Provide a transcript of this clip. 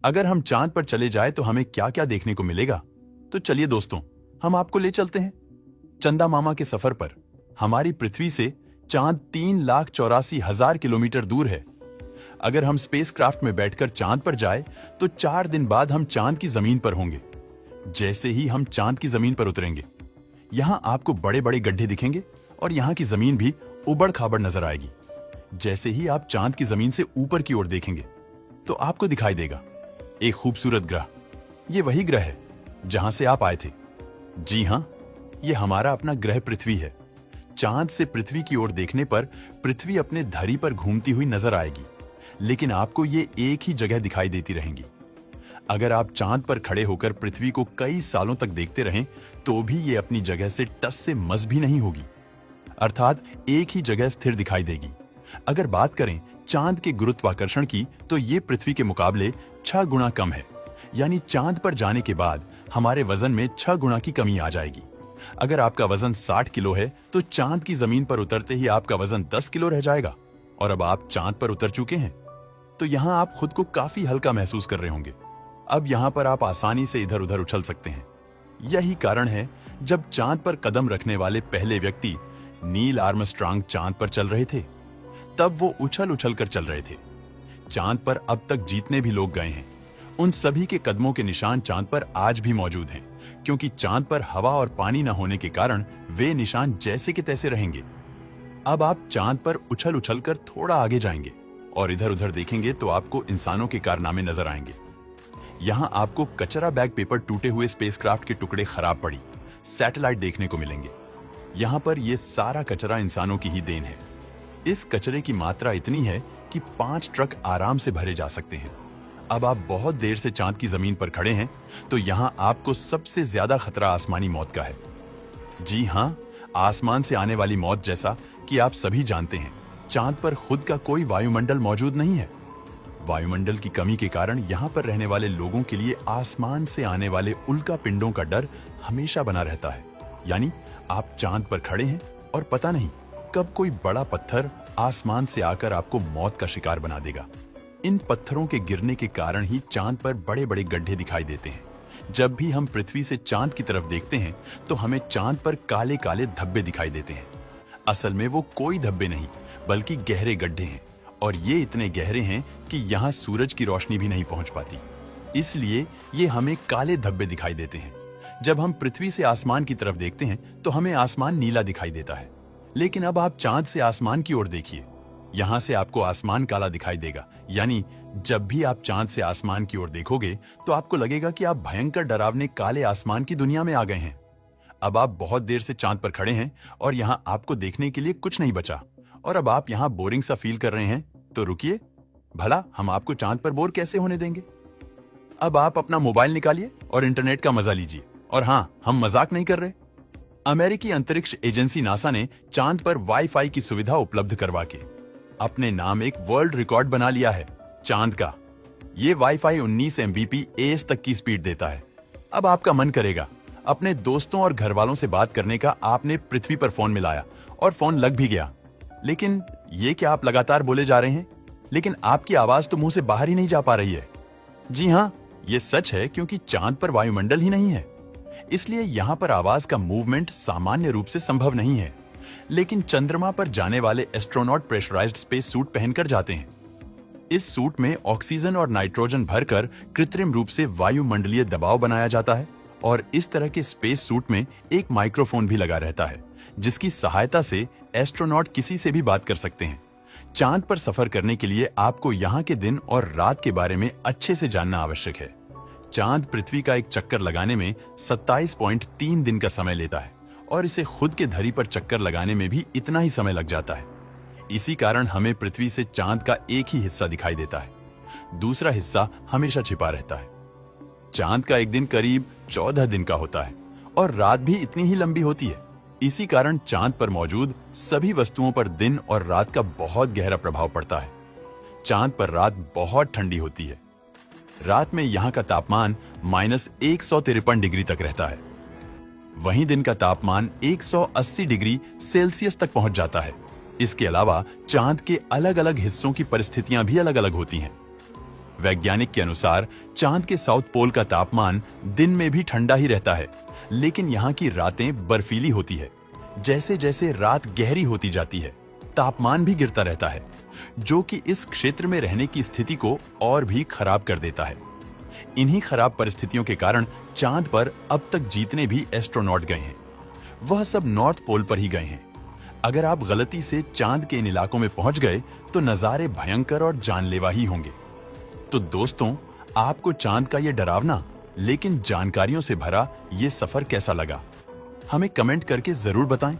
अगर हम चांद पर चले जाए तो हमें क्या क्या देखने को मिलेगा? तो चलिए दोस्तों, हम आपको ले चलते हैं चंदा मामा के सफर पर। हमारी पृथ्वी से चांद 3,84,000 किलोमीटर दूर है। अगर हम स्पेसक्राफ्ट में बैठकर चांद पर जाए तो 4 दिन बाद हम चांद की जमीन पर होंगे। जैसे ही हम चांद की जमीन पर उतरेंगे, यहाँ आपको बड़े बड़े गड्ढे दिखेंगे और यहाँ की जमीन भी उबड़ खाबड़ नजर आएगी। जैसे ही आप चांद की जमीन से ऊपर की ओर देखेंगे तो आपको दिखाई देगा एक खूबसूरत ग्रह। ये वही ग्रह है जहां से आप आए थे। जी हां, ये हमारा अपना ग्रह पृथ्वी है। चांद से पृथ्वी की ओर देखने पर पृथ्वी अपने धरी पर घूमती हुई नजर आएगी, लेकिन आपको ये एक ही जगह दिखाई देती रहेंगी। अगर आप चांद पर खड़े होकर पृथ्वी को कई सालों तक देखते रहें तो भी ये अपनी जगह से टस से मस भी नहीं होगी, अर्थात एक ही जगह स्थिर दिखाई देगी। अगर बात करें चांद के गुरुत्वाकर्षण की तो ये पृथ्वी के मुकाबले 6 गुना कम है, यानी चांद पर जाने के बाद हमारे वजन में 6 गुना की कमी आ जाएगी। अगर आपका वजन 60 किलो है तो चांद की जमीन पर उतरते ही आपका वजन 10 किलो रह जाएगा। और अब आप चांद पर उतर चुके हैं तो यहाँ आप खुद को काफी हल्का महसूस कर रहे होंगे। अब यहाँ पर आप आसानी से इधर उधर उछल सकते हैं। यही कारण है जब चांद पर कदम रखने वाले पहले व्यक्ति नील आर्मस्ट्रांग चांद पर चल रहे थे, तब वो उछल उछल कर चल रहे थे। चांद पर अब तक जितने भी लोग गए हैं उन सभी के कदमों के निशान चांद पर आज भी मौजूद हैं, क्योंकि चांद पर हवा और पानी न होने के कारण वे निशान जैसे के तैसे रहेंगे। अब आप चांद पर उछल उछल कर थोड़ा आगे जाएंगे और इधर उधर देखेंगे तो आपको इंसानों के कारनामे नजर आएंगे। यहाँ आपको कचरा बैग पेपर, टूटे हुए स्पेसक्राफ्ट के टुकड़े, खराब पड़ी सैटेलाइट देखने को मिलेंगे। यहाँ पर यह सारा कचरा इंसानों की ही देन है। इस कचरे की मात्रा इतनी है कि 5 ट्रक आराम से भरे जा सकते हैं। अब आप बहुत देर से चांद की जमीन पर खड़े हैं तो यहाँ आपको सबसे ज्यादा खतरा आसमानी मौत का है। जी हाँ, आसमान से आने वाली मौत। जैसा कि आप सभी जानते हैं, चांद पर खुद का कोई वायुमंडल मौजूद नहीं है। वायुमंडल की कमी के कारण यहाँ पर रहने वाले लोगों के लिए आसमान से आने वाले उल्का पिंडों का डर हमेशा बना रहता है। यानी आप चांद पर खड़े हैं और पता नहीं कब कोई बड़ा पत्थर आसमान से आकर आपको मौत का शिकार बना देगा। इन पत्थरों के गिरने के कारण ही चांद पर बड़े बड़े गड्ढे दिखाई देते हैं। जब भी हम पृथ्वी से चांद की तरफ देखते हैं तो हमें चांद पर काले काले धब्बे दिखाई देते हैं। असल में वो कोई धब्बे नहीं बल्कि गहरे गड्ढे हैं, और ये इतने गहरे हैं कि यहाँ सूरज की रोशनी भी नहीं पहुंच पाती। इसलिए ये हमें काले धब्बे दिखाई देते हैं। जब हम पृथ्वी से आसमान की तरफ देखते हैं तो हमें आसमान नीला दिखाई देता है, लेकिन अब आप चांद से आसमान की ओर देखिए, यहां से आपको आसमान काला दिखाई देगा। यानी जब भी आप चांद से आसमान की ओर देखोगे तो आपको लगेगा कि आप भयंकर डरावने काले आसमान की दुनिया में आ गए हैं। अब आप बहुत देर से चांद पर खड़े हैं और यहां आपको देखने के लिए कुछ नहीं बचा, और अब आप यहां बोरिंग सा फील कर रहे हैं। तो रुकिए, भला हम आपको चांद पर बोर कैसे होने देंगे। अब आप अपना मोबाइल निकालिए और इंटरनेट का मजा लीजिए। और हाँ, हम मजाक नहीं कर रहे। अमेरिकी अंतरिक्ष एजेंसी नासा ने चांद पर वाईफाई की सुविधा उपलब्ध करवा के अपने नाम एक वर्ल्ड रिकॉर्ड बना लिया है चांद का। ये वाईफाई 19 Mbps तक की स्पीड देता है। अब आपका मन करेगा अपने दोस्तों और घर वालों से बात करने का। आपने पृथ्वी पर फोन मिलाया और फोन लग भी गया, लेकिन ये क्या आप लगातार बोले जा रहे हैं, लेकिन आपकी आवाज तो मुंह से बाहर ही नहीं जा पा रही है। जी हाँ, ये सच है, क्योंकि चांद पर वायुमंडल ही नहीं है, इसलिए यहाँ पर आवाज का मूवमेंट सामान्य रूप से संभव नहीं है। लेकिन चंद्रमा पर जाने वाले एस्ट्रोनॉट प्रेशराइज्ड स्पेस सूट पहनकर जाते हैं। इस सूट में ऑक्सीजन और नाइट्रोजन भरकर कृत्रिम रूप से वायुमंडलीय दबाव बनाया जाता है, और इस तरह के स्पेस सूट में एक माइक्रोफोन भी लगा रहता है, जिसकी सहायता से एस्ट्रोनॉट किसी से भी बात कर सकते हैं। चांद पर सफर करने के लिए आपको यहाँ के दिन और रात के बारे में अच्छे से जानना आवश्यक है। चांद पृथ्वी का एक चक्कर लगाने में 27.3 दिन का समय लेता है, और इसे खुद के धरी पर चक्कर लगाने में भी इतना ही समय लग जाता है। इसी कारण हमें पृथ्वी से चांद का एक ही हिस्सा दिखाई देता है, दूसरा हिस्सा हमेशा छिपा रहता है। चांद का एक दिन करीब 14 दिन का होता है, और रात भी इतनी ही लंबी होती है। इसी कारण चांद पर मौजूद सभी वस्तुओं पर दिन और रात का बहुत गहरा प्रभाव पड़ता है। चांद पर रात बहुत ठंडी होती है। रात में यहाँ का तापमान -153 डिग्री तक रहता है। वहीं दिन का तापमान 180 डिग्री सेल्सियस तक पहुंच जाता है। इसके अलावा चांद के अलग अलग हिस्सों की परिस्थितियां भी अलग अलग होती हैं। वैज्ञानिक के अनुसार चांद के साउथ पोल का तापमान दिन में भी ठंडा ही रहता है, लेकिन यहाँ की रातें बर्फीली होती है। जैसे जैसे रात गहरी होती जाती है, तापमान भी गिरता रहता है, जो कि इस क्षेत्र में रहने की स्थिति को और भी खराब कर देता है। इन्हीं खराब परिस्थितियों के कारण चांद पर अब तक जितने भी एस्ट्रोनॉट गए हैं, वह सब नॉर्थ पोल पर ही गए हैं। अगर आप गलती से चांद के इन इलाकों में पहुंच गए तो नजारे भयंकर और जानलेवा ही होंगे। तो दोस्तों, आपको चांद का ये डरावना लेकिन जानकारियों से भरा ये सफर कैसा लगा? हमें कमेंट करके जरूर बताएं।